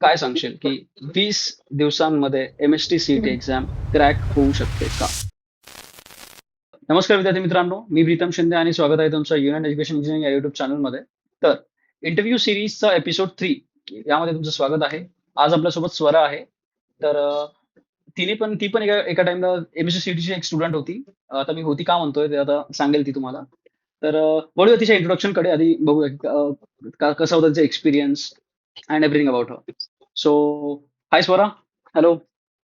काय सांगशील की 20 दिवसांमध्ये एमएसटी सीईटी एक्झाम क्रॅक होऊ शकते का? नमस्कार विद्यार्थी मित्रांनो, मी प्रीतम शिंदे आणि स्वागत आहे तुमचं युनियन एज्युकेशन इंजिनिअरिंग या युट्यूब चॅनलमध्ये. तर इंटरव्ह्यू सिरीजचा एपिसोड 3 यामध्ये तुमचं स्वागत आहे. आज आपल्यासोबत स्वरा आहे. तर ती पण एका टाइमला एमएससी सीईटीची एक स्टुडंट होती. आता मी होती का म्हणतोय ते आता सांगेल ती तुम्हाला. तर वळूया तिच्या इंट्रोडक्शन कडे. आधी बघूया कसा होता तिचा experience and everything about her. So high Swara. Hello.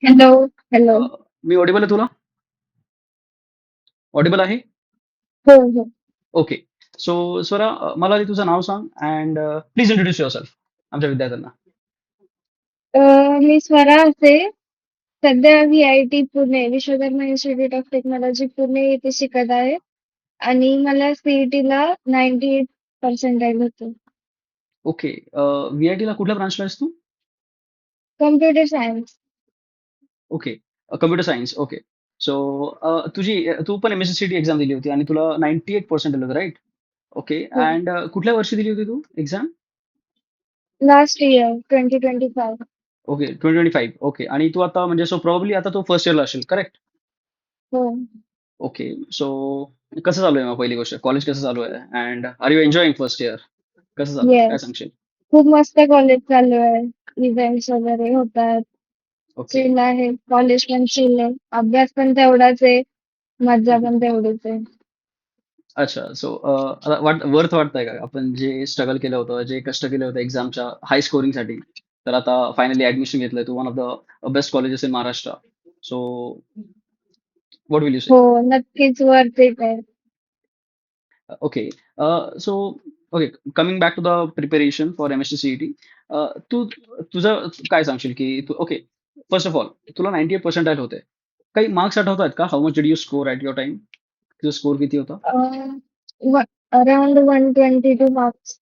Hello, hello. Me Audible आहे तुला? ऑडिबल आहे? हो, हो. ओके. सो स्वरा, मला आधी तुझं नाव सांग अँड प्लीज इंट्रोड्यूस युअरसेल्फ आमच्या विद्यार्थ्यांना. अ, मी स्वरा असे. सध्या VIT Pune, Vishwakarma institute of technology Pune येथे शिकत आहे आणि मला सीईटीला 98 पर्सेंटाइल होते. ओके. व्ही-आय-टी ला कुठल्या ब्रांचला आहेस तू? Computer science. Okay. Computer science. Okay. So तू पण एमएससी एक्झाम दिली होती आणि तुला 98 पर्सेंट आलं होतं, राईट? ओके. हो. अँड कुठल्या वर्षी दिली होती तू exam? Last year 2025. Okay. 2025. Okay. आणि तू आता म्हणजे सो प्रॉब्ली आता तू फर्स्ट इयरला असेल, करेक्ट? हो. ओके. सो कसं चालू आहे मग पहिली गोष्ट? कॉलेज कसं चालू आहे? And are you enjoying first year? कसं चालू आहे? काय येस. सांगशील? खूप मस्त कॉलेज चालू आहे. इव्हेंट्स वगैरे होतात. ओके. चिल आहे. कॉलेज पण चिल आहे. अभ्यास पण तेवढाच आहे. मज्जा पण तेवढीच आहे. अच्छा. सो आता वर्थ वाटतंय का आपण जे स्ट्रगल केलं होतं, जे कष्ट केले होते एक्झामच्या हाय स्कोरिंगसाठी, तर आता फायनली ऍडमिशन घेतलंय तू one of the best colleges in Maharashtra. So what will you say? हो, नक्कीच वर्थ इट आहे. Okay. So okay, coming back to the preparation for MSc CET. तू तुझं काय सांगशील की तू ओके, फर्स्ट ऑफ ऑल तुला 98 पर्सेंटाईल होते. काही मार्क्स आठवत आहेत का? How much did you score at your time? तुझा स्कोर किती होता? Around 122 marks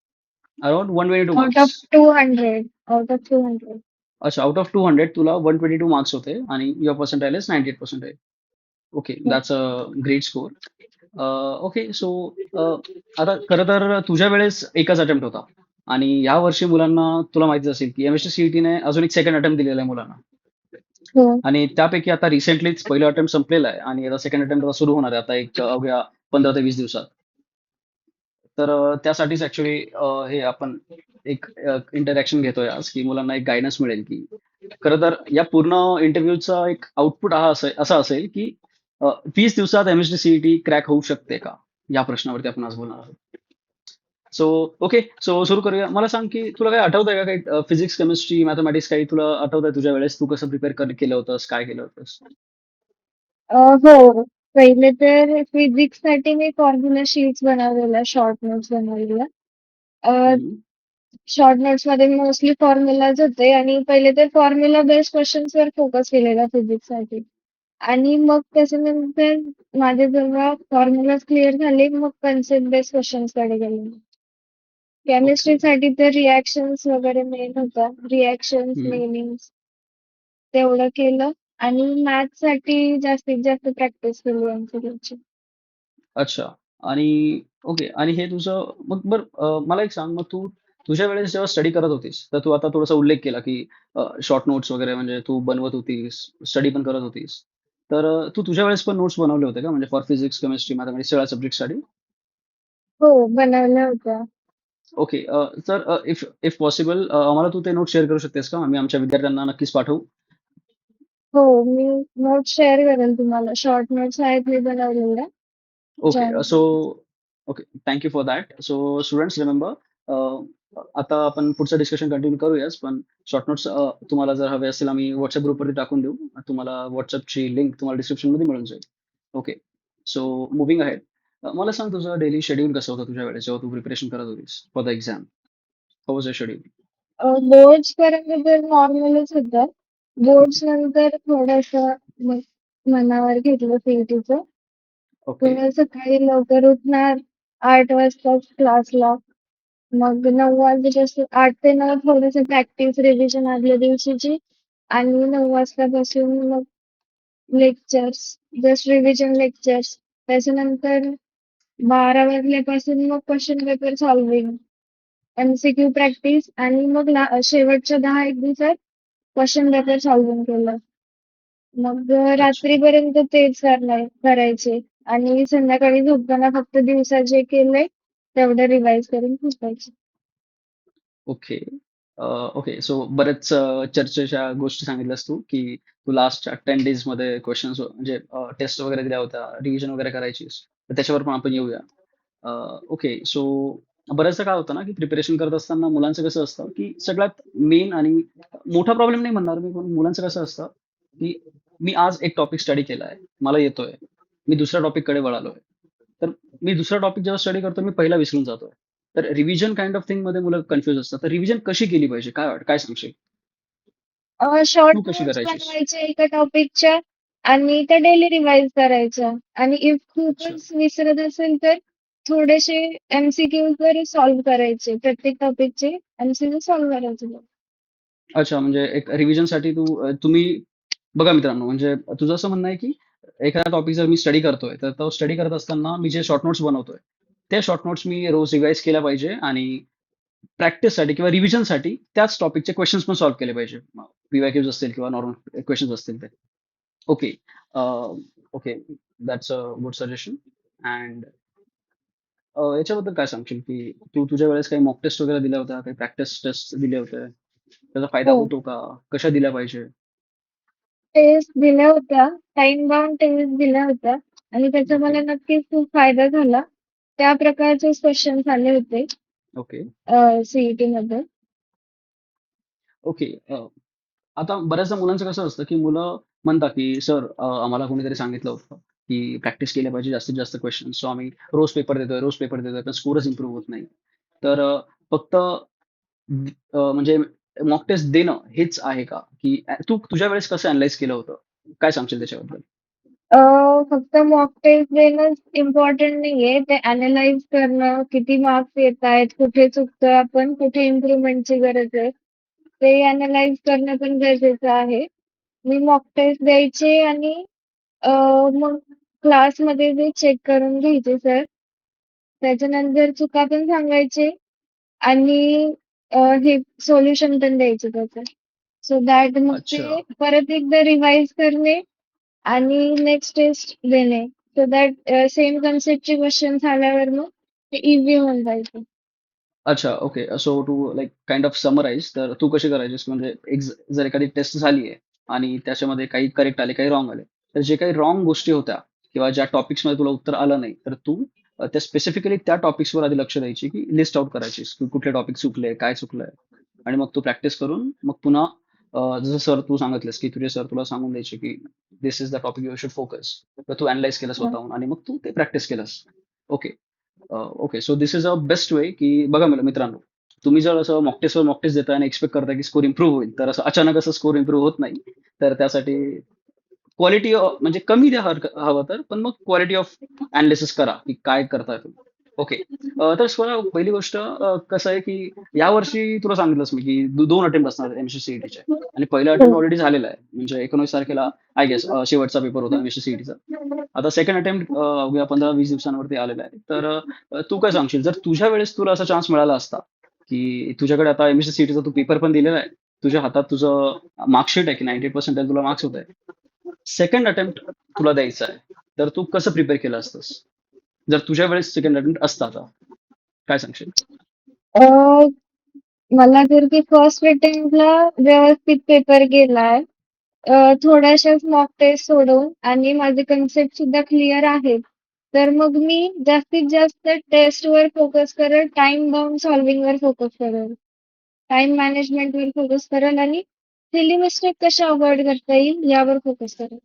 around 122 out marks. of 200. Out of 200. अच्छा, आउट ऑफ 200 तुला 122 मार्क्स होते आणि your percentile is 98 percentile. Okay, हो. That's a great score. Okay. So आता खरं तर तुझ्या वेळेस एकच अटेम्प्ट होता आणि या वर्षी मुलांना तुला माहितीच असेल की एमएससी सीईटीने अजून एक सेकंड अटेम्प्ट दिलेला आहे मुलांना. हो. आणि त्यापैकी आता रिसेंटलीच पहिला अटेम्प्ट संपलेला आहे आणि आता सेकंड अटेम्प्ट आता सुरू होणार आहे आता एक अवघ्या 15 ते 20 दिवसात. तर त्यासाठीच ऍक्च्युली हे आपण एक इंटरॅक्शन घेतोय आज की मुलांना एक गायडन्स मिळेल की खरं तर या पूर्ण इंटरव्ह्यूचा एक आउटपुट असा असेल की 20 दिवसात एमएसटी सीईटी क्रॅक होऊ शकते का, या प्रश्नावरती आपण आज बोलणार आहोत. So okay. सो सुरू करूया. मला सांग की तुला काही आठवतंय का काही फिजिक्स केमिस्ट्री मॅथमॅटिक्स काही तुला आठवतंय तुझ्या वेळेस तू कसं केलं होतंस, काय केलं होतंस? हो. पहिले तर फिजिक्ससाठी मी फॉर्म्युला शीट्स बनवलेल्या, शॉर्ट नोट्स बनवलेल्या. अ, हम्म. शॉर्ट नोट्समध्ये मोस्टली फॉर्म्युलाज होते आणि पहिले तर फॉर्म्युला बेस्ड क्वेश्चन्सवर फोकस केलेला फिजिक्ससाठी. आणि मग त्याच्यानंतर माझे जेव्हा फॉर्म्युलाज क्लिअर झाले, मग कन्सेप्ट बेस्ड क्वेश्चन्सकडे गेले. ओके. केमिस्ट्रीसाठी तर रिएक्शन्स वगैरे मेन होतं. रिएक्शन्स, हम्म. नेमिंग्स तेवढं केलं आणि मॅथ्ससाठी जास्तीत जास्त प्रॅक्टिस केली एमसीक्यूची. अच्छा. आणि ओके. आणि हे तुझं मग मला एक सांग, मग तू तुझ्या वेळेस जेव्हा स्टडी करत होतीस, तर तू आता थोडासा उल्लेख केला, की शॉर्ट नोट्स वगैरे म्हणजे तू बनवत होतीस, स्टडी पण करत होतीस. तर तू तुझ्या वेळेस पण नोट्स बनवले होते का? म्हणजे फॉर फिजिक्स, केमिस्ट्री, मॅथेमॅटिक्स सगळ्या सब्जेक्टसाठी? हो, बनवल्या होत्या. ओके. तर इफ इफ पॉसिबल आम्हाला तू ते नोट्स शेअर करू शकतेस का? आम्ही आमच्या विद्यार्थ्यांना नक्कीच पाठवू. हो, मी नोट्स शेअर करेल तुम्हाला. शॉर्ट नोट्स आहेत मी बनवलेल्या. Okay. Join so okay. Thank you for that. So students remember, आता आपण पुढचं डिस्कशन कंटिन्यू करूयाच, पण शॉर्ट नोट्स तुम्हाला जर हवे असेल आम्ही WhatsApp ग्रुपवरती टाकून देऊ. तुम्हाला WhatsAppची लिंक तुम्हाला डिस्क्रिप्शनमध्ये मिळून जाईल. ओके. So moving ahead. मला सांग तुझं डेली शेड्यूल कसं होतं तुझ्या वेळेस जेव्हा तू प्रिपरेशन करत होतीस for the exam? How was schedule? Boards पर्यंत तर नॉर्मलच होतं. बोर्ड्स नंतर थोडंसं मग मनावर घेतलं सीईटीचं. ओके. थोडं सकाळी लवकर उठणार, 8 वाजता क्लासला. मग 9 वाजल्यापासून 8 ते 9 थोडंसं प्रॅक्टिस, रिव्हिजन आदल्या दिवशीची आणि 9 वाजतापासून मग लेक्चर्स, जस्ट रिव्हिजन लेक्चर्स. त्याच्यानंतर 12 वाजल्यापासून मग question paper solving. MCQ practice आणि मग शेवटच्या 10-1 दिवसात क्वेश्चन पेपर सॉल्व्हिंग केलं. मग अच्छा. रात्रीपर्यंत तेच करायचे आणि संध्याकाळी झोपताना फक्त दिवसा जे केलंय तेवढं रिवाइज करून झोपायचे. ओके. ओके. सो बऱ्याच चर्चेच्या गोष्टी सांगितल्यास तू, की तू लास्टच्या 10 डेजमध्ये क्वेशन्स म्हणजे टेस्ट वगैरे दिल्या होत्या, रिव्हिजन वगैरे करायचीस. तर त्याच्यावर पण आपण येऊया. ओके. सो बऱ्याचदा काय होतं ना, की प्रिपरेशन करत असताना मुलांचं कसं असतं, की सगळ्यात मेन आणि मोठा प्रॉब्लेम नाही म्हणणार मी, पण मुलांचं कसं असतं, की मी आज एक टॉपिक स्टडी केलाय, मला येतोय. मी दुसऱ्या टॉपिककडे वळालोय. तर मी दुसरा टॉपिक जेव्हा स्टडी करतो, मी पहिला विसरून जातोय. तर रिव्हिजन काइंड ऑफ थिंगमध्ये मुलं कन्फ्यूज असतात. तर रिव्हिजन कशी केली पाहिजे? काय सांगशील? शॉर्ट तू कशी नोट्स करायचीस? बनवायचे एका टॉपिकच्या आणि त्या डेली रिवाइज करायच्या आणि इफ अच्छा. खूपच विसरत असेल तर थोडेसे MCQ वर सॉल्व्ह करायचे. प्रत्येक टॉपिकचे MCQ सॉल्व्ह करायचे. अच्छा, म्हणजे एक रिव्हिजनसाठी तुम्ही बघा मित्रांनो, म्हणजे तुझं असं म्हणणं आहे, की एखादा टॉपिक जर मी स्टडी करतोय, तर तो स्टडी करत असताना मी जे शॉर्ट नोट्स बनवतोय, त्या शॉर्ट नोट्स मी रोज रिवाइज केल्या पाहिजे आणि प्रॅक्टिससाठी किंवा रिव्हिजनसाठी त्याच टॉपिकचे क्वेशन्स पण सॉल्व्ह केले पाहिजे. पी-वाय-क्यूज असतील किंवा नॉर्मल क्वेशन्स असतील ते. Okay. Okay. That's a good suggestion. And याच्याबद्दल काय सांगशील, की तू तुझ्या वेळेस काही मॉक टेस्ट वगैरे दिल्या होत्या, काही प्रॅक्टिस टेस्ट दिले होते? त्याचा फायदा हो. होतो का? कशा दिल्या पाहिजे? टेस्ट दिल्या होत्या, टाइम बाउंड टेस्ट दिल्या होत्या आणि त्याचा ओके. मला नक्कीच खूप फायदा झाला. त्या प्रकारचेच क्वेश्चन्स आले होते ओके. CET मध्ये. ओके. आता बऱ्याचदा मुलांचं कसं असतं, की मुलं म्हणतात, की "सर आम्हाला कोणीतरी सांगितलं होतं, की प्रॅक्टिस केल्या पाहिजे जास्तीत जास्त क्वेशन्स. सो आम्ही रोज पेपर देतोय, पण स्कोरच इम्प्रूव्ह होत नाही." तर फक्त म्हणजे मॉक टेस्ट देणं हेच आहे का? की तू तुझ्या वेळेस कसं अॅनलाईज केलं होतं? काय सांगशील त्याच्याबद्दल? फक्त मॉक टेस्ट देणंच इम्पॉर्टंट नाहीये. ते अॅनलाईज करणं, किती मार्क्स येतायत, कुठे चुकतोय आपण, कुठे इम्प्रुव्हमेंटची गरज आहे, ते अॅनलाईज करणं पण गरजेचं आहे. मी मॉक टेस्ट द्यायचे आणि अ, मग क्लासमध्ये ते चेक करून घ्यायचे सर. त्याच्यानंतर चुका पण सांगायचे आणि हे सोल्युशन पण द्यायचे त्याचं. सो दॅट मग अच्छा. ते परत एकदा रिवाइज करणे आणि नेक्स्ट टेस्ट देणे. सो दॅट सेम कन्सेप्टचे क्वेश्चन्स आल्यावर मग ते इझी होऊन जायचं. अच्छा, okay. So to like kind of summarise तर तू कशी करायचीस? म्हणजे जर एखादी टेस्ट झाली आहे आणि त्याच्यामध्ये काही करेक्ट आले, काही रॉंग आले. तर जे काही रॉंग गोष्टी होत्या किंवा ज्या टॉपिक्समध्ये तुला उत्तर आलं नाही, तर तू त्या स्पेसिफिकली त्या टॉपिक्सवर आधी लक्ष द्यायची, की लिस्ट आउट करायचीस, की कुठले टॉपिक चुकले, काय चुकलंय आणि मग तू प्रॅक्टिस करून मग पुन्हा जसं सर तू सांगितलंस, की तुझे सर तुला सांगून द्यायचे, की "this is the topic you should focus." तर तू अॅनलाईज केलं स्वतःहून आणि मग तू ते प्रॅक्टिस केलंस. Okay. Okay. So this is a best way, की बघा मित्रांनो, तुम्ही जर असं मॉक टेस्ट देताय आणि एक्सपेक्ट करताय, की स्कोर इम्प्रूव्ह होईल, तर असं अचानक असं स्कोर इम्प्रूव्ह होत नाही. तर त्यासाठी क्वालिटी म्हणजे कमी द्या हवं तर, पण मग क्वालिटी ऑफ एनालिसिस करा, की काय करताय तुम्ही. ओके. तर स्वरा पहिली गोष्ट कसं आहे, की यावर्षी तुला सांगितलंच मी, की 2 अटेम्प्ट असणार आहेत एम-एस-सी-सी-ई-टीचे आणि पहिला अटेम्प्ट हो. ऑलरेडी झालेला आहे. म्हणजे 19 तारखेला आय गेस शेवटचा पेपर होता एम-एस-सी-सी-ई-टीचा. आता सेकंड अटेम्प्ट अवघ्या 15-20 दिवसांवरती आलेला आहे. तर तू काय सांगशील, जर तुझ्या वेळेस तुला असा चान्स मिळाला असता, की तुझ्याकडे आता एम-एस-सी-सी-ई-टीचा तू पेपर पण दिलेला आहे, तुझ्या हातात तुझं मार्कशीट आहे, की 98% तुला मार्क्स होत आहे. सेकंड अटेम्प्ट तुला द्यायचा आहे. तर तू कसं प्रिपेअर केलं असतंस? जर तुझ्या वेळेस सेकंड अटेम्प्ट असता तर? काय सांगशील? अ, मला तर ते फर्स्ट अटेम्प्टला व्यवस्थित पेपर गेलाय. थोड्याशाच मॉक टेस्ट सोडून आणि माझे कन्सेप्ट सुद्धा क्लिअर आहेत. तर मग मी जास्तीत जास्त टेस्टवर फोकस करेल, टाइम बाउंड सॉल्व्हिंगवर फोकस करेल. टाइम मॅनेजमेंटवर फोकस करेल आणि सिली मिस्टेक कशा अव्हॉइड करता येईल यावर फोकस करेल.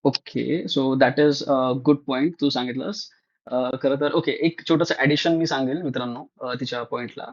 Okay. So that is good point तू सांगितलंस. खरं तर ओके, एक छोटंसं ॲडिशन मी सांगेल मित्रांनो तिच्या पॉइंटला.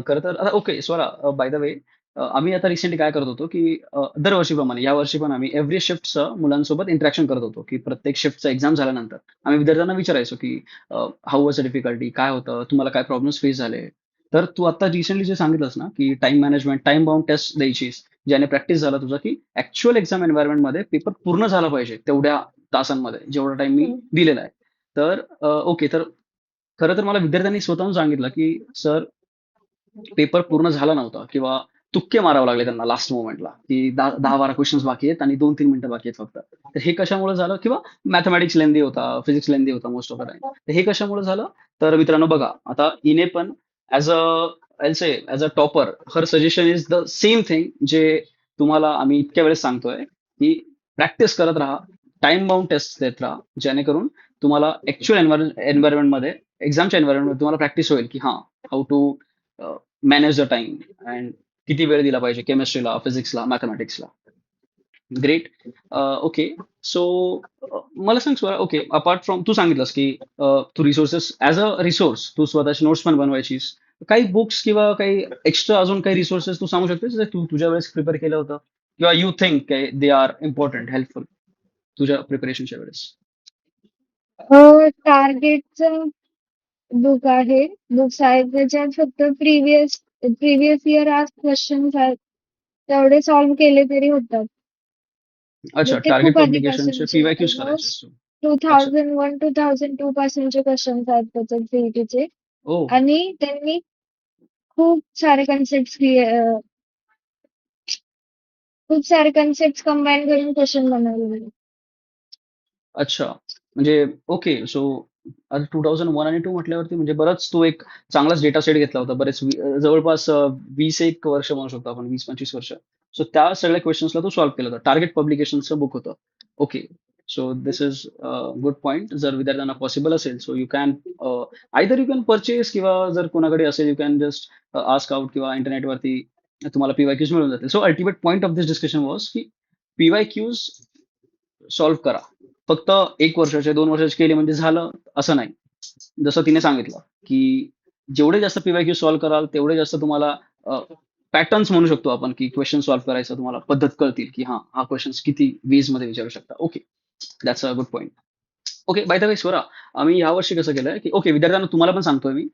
खरं तर आता okay Swara by the way आम्ही आता रिसेंटली काय करत होतो, की दरवर्षीप्रमाणे यावर्षी पण आम्ही एव्हरी शिफ्टचं मुलांसोबत इंटरॅक्शन करत होतो, की प्रत्येक शिफ्टचा एक्झाम झाल्यानंतर आम्ही विद्यार्थ्यांना विचारायचो, की हाऊ वॉज द डिफिकल्टी? काय होतं? तुम्हाला काय प्रॉब्लेम्स फेस झाले? तर तू आता रिसेंटली जे सांगितलंस ना, की time management, time bound test द्यायचीस, ज्याने प्रॅक्टिस झाला तुझा, की ॲक्चुअल एक्झाम एन्व्हायर्नमेंटमध्ये पेपर पूर्ण झाला पाहिजे तेवढ्या तासांमध्ये, जेवढा टाईम मी हम्म. दिलेला आहे. तर ओके. तर खरं तर मला विद्यार्थ्यांनी स्वतःहून सांगितलं, की "सर पेपर पूर्ण झाला नव्हता किंवा तुक्के मारावे लागले त्यांना लास्ट मोमेंटला, की 10-12 क्वेश्चन्स बाकी आहेत आणि 2-3 मिनिटं बाकी आहेत फक्त. तर हे कशामुळे झालं किंवा मॅथेमॅटिक्स लेंदी होता, फिजिक्स लेंदी होता मोस्ट ऑफ द टाईम. तर हे कशामुळे झालं? तर मित्रांनो बघा, आता हिने पण as a as a topper her suggestion is the same thing जे तुम्हाला आम्ही इतक्या वेळेस सांगतोय, की प्रॅक्टिस करत राहा, टाइम बाउंड टेस्ट देत राहा, जेणेकरून तुम्हाला ॲक्चुअल एन्व्हायर्नमेंटमध्ये, एक्झामच्या एन्व्हायर्नमेंटमध्ये तुम्हाला प्रॅक्टिस होईल, की हां, how to manage the time and किती वेळ दिला पाहिजे केमिस्ट्रीला, फिजिक्सला, मॅथेमॅटिक्सला. ग्रेट. ओके. सो मला सांग स्वरा, ओके, अपार्ट फ्रॉम तू सांगितलंस की तू रिसोर्सेस ॲज अ रिसोर्स तू स्वतःची नोट्स पण बनवायचीस. काही बुक्स किंवा काही एक्स्ट्रा अजून काही रिसोर्सेस तू सांगू शकतेस जे तू तुझ्या वेळेस प्रिपेअर केलं होतं किंवा you think they are important helpful तुझ्या प्रिपरेशनच्या वेळेस? टार्गेटचं बुक आहे. बुक्स आहेत त्याच्यात फक्त प्रिव्हियस इयर आज क्वेश्चन्स आहेत. तेवढे सॉल्व्ह केले तरी होतात. अच्छा, ते टार्गेट खूप पब्लिकेशनचे आधीपासूनचे पीवायक्यूज करायचे ऑलमोस्ट असतो. अच्छा. 2001 2002 पासूनचे क्वेश्चन्स आहेत त्याच्यात सीईटीचे. ओ. आणि त्यांनी खूप सारे कन्सेप्ट कंबाईन करून क्वेश्चन बनवलेले. अच्छा. म्हणजे ओके. सो आता 2001 आणि 2 म्हटल्यावरती म्हणजे बराच तो एक चांगलाच डेटा सेट घेतला होता. जवळपास 20 एक वर्ष म्हणू शकतो आपण, 20-25 वर्ष. सो त्या सगळ्या क्वेशन्सला तो सॉल्व्ह केलं होतं. टार्गेट पब्लिकेशनचं बुक होतं. Okay. So this is good point. जर विद्यार्थ्यांना पॉसिबल असेल, so you can either you can purchase किंवा जर कोणाकडे असेल, you can just ask out किंवा इंटरनेटवरती तुम्हाला पीवायक्यूज मिळून जातील. So ultimate point of this discussion was की पीवायक्यूज सॉल्व्ह करा. फक्त 1 वर्षाचे, 2 वर्षाचे केले म्हणजे झालं असं नाही. जसं तिने सांगितलं, की जेवढे जास्त पीवायक्यू सॉल्व्ह कराल, तेवढे जास्त तुम्हाला पॅटर्न्स म्हणू शकतो आपण, की क्वेशन सॉल्व्ह करायचं तुम्हाला पद्धत कळतील, की हां, हा क्वेशन्स किती वेजमध्ये विचारू शकता. Okay, that's a good point. Okay, by the way Swara, आम्ही यावर्षी कसं केलंय, की ओके विद्यार्थ्यांना तुम्हाला पण सांगतोय मी.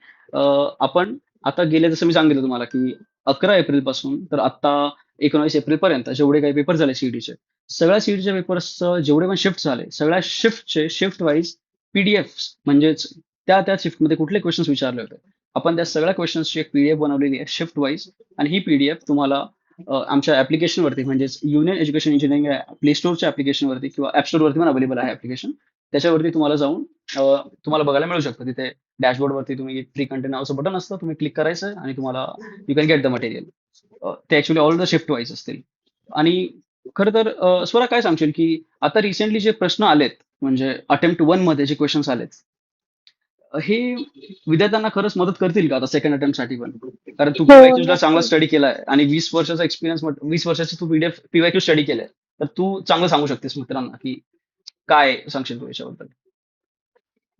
आपण आता गेले जसं मी सांगितलं तुम्हाला, की 11 एप्रिलपासून तर आत्ता 19 एप्रिलपर्यंत जेवढे काही पेपर झाले सीईटीचे, सगळ्या सीईटीच्या पेपर्सचं जेवढे पण शिफ्ट झाले, सगळ्या शिफ्टचे शिफ्ट वाईज पीडीएफ्स म्हणजेच त्या शिफ्टमध्ये कुठले क्वेश्चन्स विचारले होते. आपण त्या सगळ्या क्वेश्चन्सची एक पीडीएफ बनवलेली आहे शिफ्ट वाईज. आणि ही पीडीएफ तुम्हाला आमच्या ऍप्लिकेशनवरती म्हणजेच युनियन एज्युकेशन इंजिनिअरिंग प्ले स्टोअरच्या ऍप्लिकेशनवरती किंवा ऍप स्टोअरवरती पण अवेलेबल आहे ऍप्लिकेशन. त्याच्यावरती तुम्हाला जाऊन तुम्हाला बघायला मिळू शकतं. तिथे डॅशबोर्डवरती तुम्ही फ्री कंटेंट नावाचं बटन असतं, तुम्ही क्लिक करायचं आणि तुम्हाला you can get the material. ते actually all the shift wise असतील. आणि खरं तर स्वरा काय सांगशील की आता रिसेंटली जे प्रश्न आलेत, म्हणजे अटेम्प्ट 1 मध्ये जे क्वेश्चन्स आलेत, हे विद्यार्थ्यांना खरंच मदत करतील का आता सेकंड अटेम्प्ट साठी पण? कारण तू हो, पीवायक्यूज चांगला नक्कीच. स्टडी केलाय आणि 20 वर्षाचा एक्सपिरियन्स, 20 वर्षाची तू पीवायक्यू स्टडी केलाय, तर तू चांगलं सांगू शकतेस मित्रांना, की काय सांगशील तू याच्याबद्दल?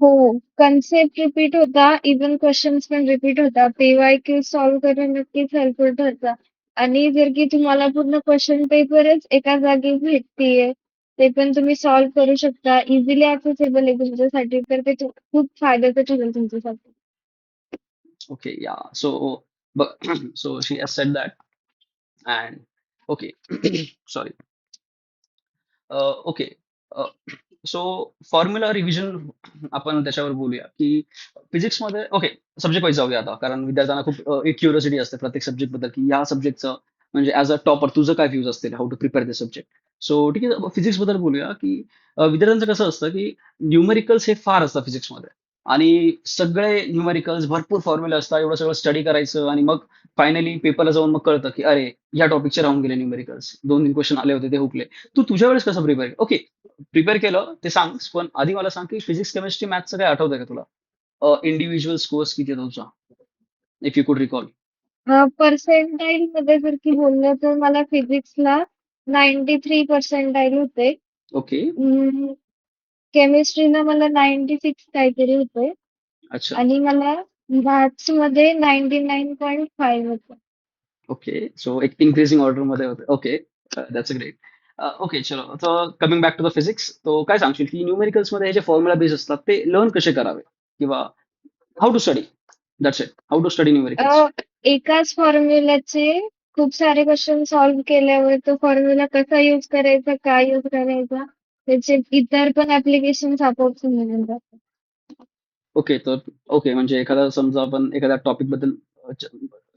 हो, कन्सेप्ट रिपीट होता, इव्हन क्वेश्चन्स पण रिपीट होता. पीवायक्यू सॉल्व्ह करणं नक्कीच हेल्पफुल ठरतं. आणि जर की तुम्हाला पूर्ण क्वेश्चन पेपरच एका जागी भेटतीये, ते पण तुम्ही सॉल्व्ह करू शकता. इझिली ऍक्सेसिबल आहे तुमच्यासाठी, तर ते खूप फायद्याचं ठरेल तुमच्यासाठी. Okay, yeah. So, but so she has said that, and okay, sorry. Okay. So formula revision आपण त्याच्यावर बोलूया, की फिजिक्समध्ये ओके, सब्जेक्ट वाईज जाऊया आता, कारण विद्यार्थ्यांना खूप एक क्युरिओसिटी असते प्रत्येक सब्जेक्ट बद्दल, की या सब्जेक्टचं म्हणजे ॲज अ टॉपर तुझं काय व्ह्यूज असतील, how to prepare the subject. So ठीक आहे, फिजिक्स बद्दल बोलूया, की विद्यार्थ्यांचं कसं असतं, की न्यूमेरिकल्स हे फार असतात फिजिक्समध्ये आणि सगळे न्यूमेरिकल्स, भरपूर फॉर्म्युला असतात, एवढं सगळं स्टडी करायचं आणि मग फायनली पेपरला जाऊन मग कळतं, की अरे, या टॉपिकचे राहून गेले न्यूमेरिकल्स. 2-3 क्वेश्चन आले होते, ते हुकले. तू तुझ्या वेळेस कसं प्रिपेअर ओके, प्रिपेअर केलं ते सांग, पण आधी मला सांग की फिजिक्स केमिस्ट्री मॅथ्सचं काय आठवतंय का तुला? इंडिव्हिज्युअल स्कोर्स किती होता तुझा, इफ यू कुड रिकॉल? पर्सेंटाईल मध्ये जर की बोललं तर मला फिजिक्सला 93 पर्सेंटाईल होते. ओके. केमिस्ट्रीला मला 96 काहीतरी होते. अच्छा. आणि मला मॅथ्स मध्ये 99.5 होतं. ओके. सो एक इन्क्रीजिंग ऑर्डर मध्ये होते. Okay. That's a great. Okay, चलो. तर coming back to the physics, तो काय सांगशील की न्यूमेरिकल्स मध्ये हे जे फॉर्म्युला बेस असतात ते लर्न कसे करावे किंवा how to study, that's it, how to study numericals. Uh, एकाच फॉर्म्युलाचे खूप सारे क्वेश्चन सॉल्व्ह केल्यावर तो फॉर्म्युला कसा यूज करायचा, काय यूज करायचा, त्याचे इतर पण ऍप्लिकेशन्स आपोआप समजून जातात. ओके, तर ओके, म्हणजे एखादा समजा आपण एखाद्या टॉपिक बद्दल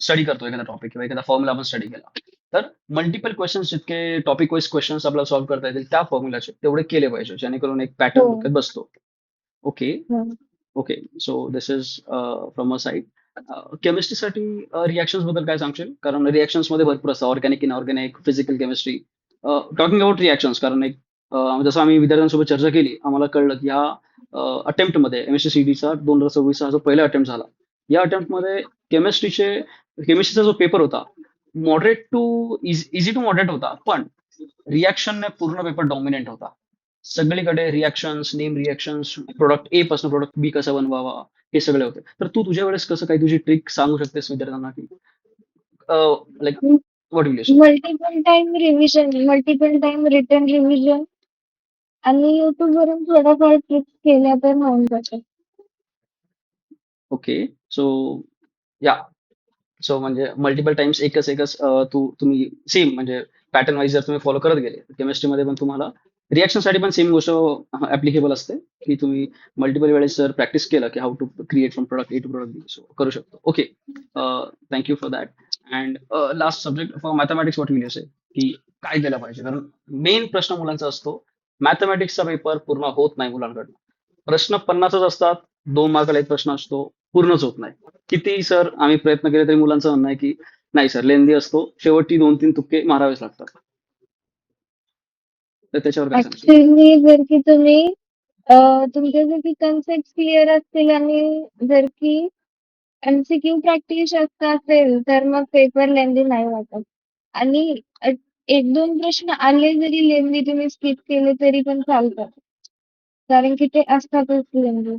स्टडी करतो एखादा टॉपिक किंवा एखादा फॉर्म्युला आपण स्टडी केला, तर मल्टिपल क्वेश्चन्स जितके टॉपिक वाईज क्वेश्चन्स आपल्याला सॉल्व्ह करता येतील त्या फॉर्म्युलाचे तेवढे केले पाहिजे, जेणेकरून एक हो. पॅटर्न डोक्यात बसतो. ओके. हो. Okay. So this is from a side. केमिस्ट्रीसाठी रिॲक्शन्स बद्दल काय सांगशील? कारण रिॲक्शन्स मध्ये भरपूर असतात, organic, inorganic, physical chemistry. Talking about reactions, कारण एक जसं आम्ही विद्यार्थ्यांसोबत चर्चा केली, आम्हाला कळलं की ह्या अटेम्प्टमध्ये MSc CETचा 2026 चा जो पहिला अटेम्प्ट झाला, या अटेम्प्टमध्ये केमिस्ट्रीचे केमिस्ट्रीचा जो पेपर होता, moderate to easy to moderate होता, पण रिॲक्शनने पूर्ण पेपर डॉमिनेंट होता. सगळीकडे reactions, name reactions, product A पासून प्रोडक्ट बी कसा बनवावा, हे सगळे होते. तर तू तुझ्या वेळेस कसं काही तुझी ट्रिक सांगू शकतेस विद्यार्थ्यांना की like what will you say? Multiple time return revision आणि YouTube वरून थोड्याफार ट्रिक्स केल्या तर होऊन जातं. ओके. सो या, सो म्हणजे मल्टिपल टाइम्स एकच एकच तुम्ही सेम म्हणजे पॅटर्न वाईज जर तुम्ही फॉलो करत गेले, केमिस्ट्रीमध्ये पण तुम्हाला रिॲक्शन साठी पण सेम गोष्ट ऍप्लिकेबल असते, की तुम्ही मल्टिपल वेळेस जर प्रॅक्टिस केलं की how to create from product A to product B, so करू शकतो. Okay. Thank you for that. And last subject for mathematics, what will you say, की काय केलं पाहिजे? कारण मेन प्रश्न मुलांचा असतो, मॅथमॅटिक्सचा पेपर पूर्ण होत नाही मुलांकडनं. प्रश्न 50च असतात, 2 मार्काला एक प्रश्न असतो, पूर्णच होत नाही. कितीही सर आम्ही प्रयत्न केले तरी मुलांचं म्हणणं आहे की नाही सर, लेंदी असतो, शेवटची 2-3 तुक्के मारावेच लागतात. तर त्याच्यावर काय सांगशील? ऍक्च्युली जर की तुम्ही तुमचे जर की कन्सेप्ट क्लिअर असतील आणि जर की MCQ प्रॅक्टिस जास्त असेल तर मग पेपर लेंदी नाही वाटत. आणि एक दोन प्रश्न आले जरी लेंदी तुम्ही स्किप केले तरी पण चालतात. कारण की ते असतातच लेंदी.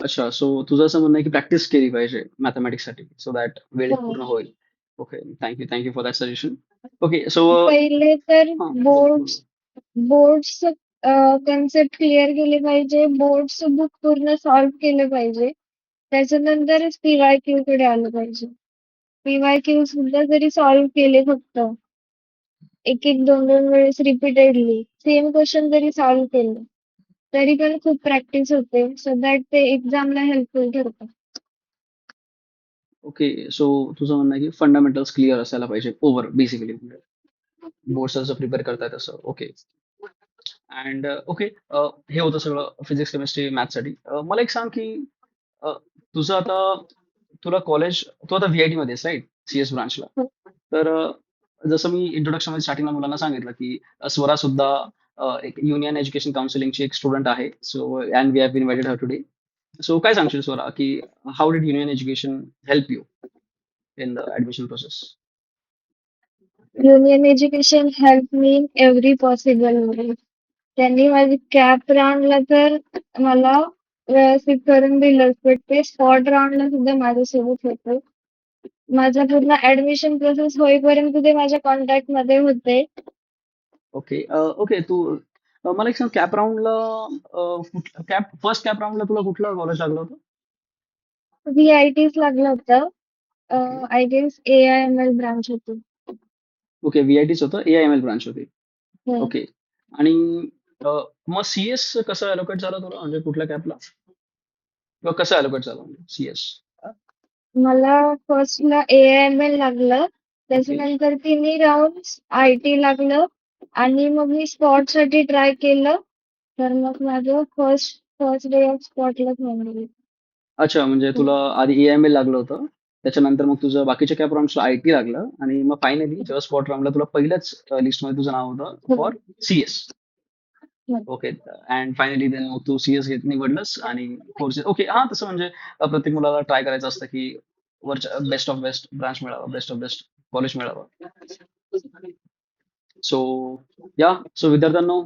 अच्छा, सो तुझं असं म्हणणं आहे की प्रॅक्टिस केली पाहिजे मॅथमॅटिक्ससाठी, सो दॅट वेळेत हो. पूर्ण होईल. Okay. Thank you for that suggestion. Okay. So पहिले तर हां, बोल बोल बोर्ड्स बोल. बोर्ड्स कन्सेप्ट क्लिअर केले पाहिजे. बोर्ड्स बुक पूर्ण सॉल्व्ह केलं पाहिजे. त्याच्यानंतरच PYQ कडे आलं पाहिजे. PYQ सुद्धा जरी सॉल्व्ह केले फक्त एक एक दोन दोन वेळेस रिपीटेडली सेम क्वेश्चन जरी सॉल्व्ह केले तरी पण खूप प्रॅक्टिस होते, सो दॅट ते एक्झामला हेल्पफुल ठरतं. ओके. सो तुझं म्हणणं आहे की फंडामेंटल्स क्लिअर असायला पाहिजे ओव्हर बेसिकली, बोर्ड्स जसं प्रिपेअर करताय तसं. ओके. And okay. हे होतं सगळं फिजिक्स, केमिस्ट्री, मॅथ्ससाठी. मला एक सांग की अ, तुझं आता तुला कॉलेज, तू आता VIT मध्ये आहेस, राईट? CS ब्रांचला. तर जसं मी इंट्रोडक्शन मध्ये स्टार्टिंगला मुलांना सांगितलं की स्वरा सुद्धा एक युनियन एज्युकेशन काउन्सिलिंगची एक स्टुडंट आहे. So and we have invited her today. So काय सांगशील स्वरा, की how did union education help you in the admission process? Union education help me in every possible way. त्यांनी माझी कॅप राऊंडला तर मला व्यवस्थित करून दिलंच, पण ते स्पॉट राऊंडला सुद्धा माझ्यासोबत होते. माझा पूर्ण ऍडमिशन प्रोसेस होईपर्यंत ते माझ्या कॉन्टॅक्ट मध्ये होते. ओके. ओके. तू मला एक सांग, कॅप राऊंडला फर्स्ट कॅप राऊंडला तुला कुठलं कॉलेज लागलं होतं? VITच लागलं होतं. ओके. आय गेस AIML ब्रांच होती. ओके. VITच होतं, AIML ब्रांच होती. हम्म. ओके. आणि अ, मग CS कसं अलोकेट झालं तुला, म्हणजे कुठल्या कॅपला, किंवा कसं अलोकेट झालं म्हणजे CS? मला फर्स्टला AIML लागलं. ओके. त्याच्यानंतर 3 राऊंड IT लागलं आणि मग मी स्पॉट साठी ट्राय केलं. तर मग माझं फर्स्ट फर्स्ट डे ऑफ स्पॉटलाच होऊन गेलं. अच्छा, म्हणजे तुला आधी AIML लागलं होतं, त्याच्यानंतर मग तुझं बाकीच्या कॅप राऊंडला IT लागलं, आणि मग फायनली जेव्हा स्पॉट राऊंडला तुला पहिल्याच लिस्टमध्ये तुझं नाव होतं हो. For CS. हो. ओके. अँड फायनली देन मग तू CS निवडलंस आणि कोर्सेस. ओके. हा, तसं म्हणजे प्रत्येक मुलाला ट्राय करायचं असतं की वरच्या बेस्ट ऑफ बेस्ट ब्रांच मिळावं, बेस्ट ऑफ बेस्ट कॉलेज मिळावं. सो या, सो विद्यार्थ्यांनो,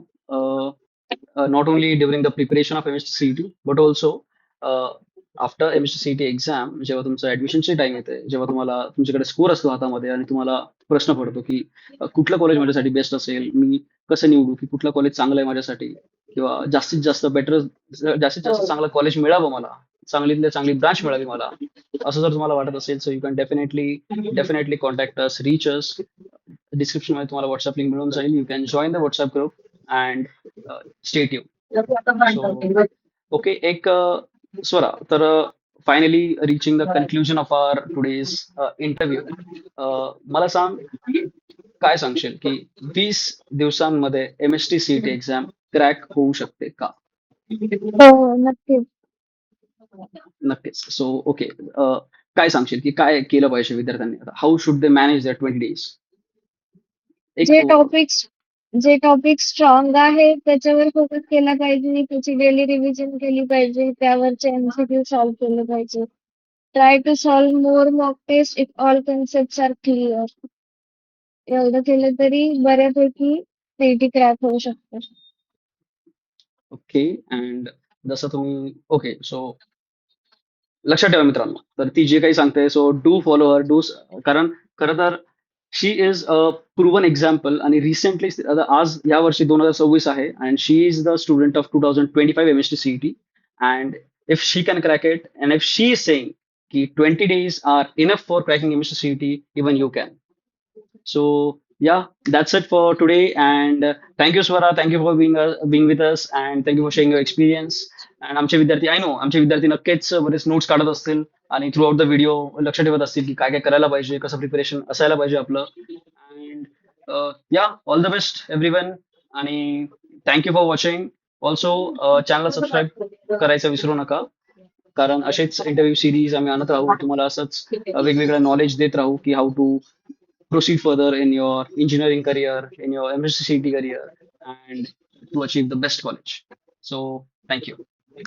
not only during the preparation of MSc CET, but also after MSc CET exam, जेव्हा तुमचं ऍडमिशनची टाइम येते, जेव्हा तुम्हाला तुमच्याकडे स्कोर असतो हातामध्ये आणि तुम्हाला प्रश्न पडतो की कुठलं कॉलेज माझ्यासाठी बेस्ट असेल, मी कसं निवडू, की कुठलं कॉलेज चांगलं आहे माझ्यासाठी, किंवा जास्तीत जास्त जास्तीत जास्त चांगलं कॉलेज मिळावं मला, चांगलीतल्या चांगली ब्रांच मिळावी मला, असं जर तुम्हाला वाटत असेल, so you can definitely contact us, reach us. Description मध्ये तुम्हाला व्हॉट्सअप लिंक मिळून जाईल. You can join the WhatsApp group and stay tuned. So okay. एक स्वरा, तर finally reaching the conclusion of our today's interview. मला सांग, काय सांगशील की 20 दिवसांमध्ये MST CET एक्झाम क्रॅक होऊ शकते का? हो, नक्कीच. नक्कीच. सो ओके, काय सांगशील की काय केलं पाहिजे विद्यार्थ्यांनी? हाऊ शुड दे मॅनेज दर 20 डेज? एक जे टॉपिक्स जे टॉपिक स्ट्रॉंग आहे त्याच्यावर फोकस केला पाहिजे. त्याची डेली रिव्हिजन केली पाहिजे. त्यावरचे MCQ सॉल्व्ह केले पाहिजे. Try to solve more mock test if all concepts are clear. एवढं केलं तरी बऱ्यापैकी सीईटी क्रॅक होऊ शकते. ओके. अँड जसं तुम्ही ओके, सो लक्षात ठेवा मित्रांनो, तर ती जे काही सांगते, सो डू फॉलो हर, कारण खरं तर she is a proven example. आणि रिसेंटली आज या वर्षी 2026 आहे, and she is the student of 2025 MST CET. And if she can crack it, and if she is saying की 20 days are enough for cracking MST CET, even you can. So yeah, that's it for today. And thank you, Swara. Thank you for being with us, and thank you for sharing your experience. And आमचे विद्यार्थी, I know आमचे विद्यार्थी नक्कीच बरेच notes काढत असतील आणि through out the video लक्ष ठेवत असतील की काय काय करायला पाहिजे, कसं प्रिपरेशन असायला पाहिजे आपलं. अँड या, ऑल द बेस्ट एव्हरीवन. आणि थँक्यू फॉर वॉचिंग. ऑल्सो चॅनलला सबस्क्राईब करायचं विसरू नका, कारण असेच इंटरव्ह्यू सिरीज आम्ही आणत राहू तुम्हाला. असंच वेगवेगळं नॉलेज देत राहू की how to proceed further in your engineering career, in your MSc CET career, and to achieve the best college. So, thank you.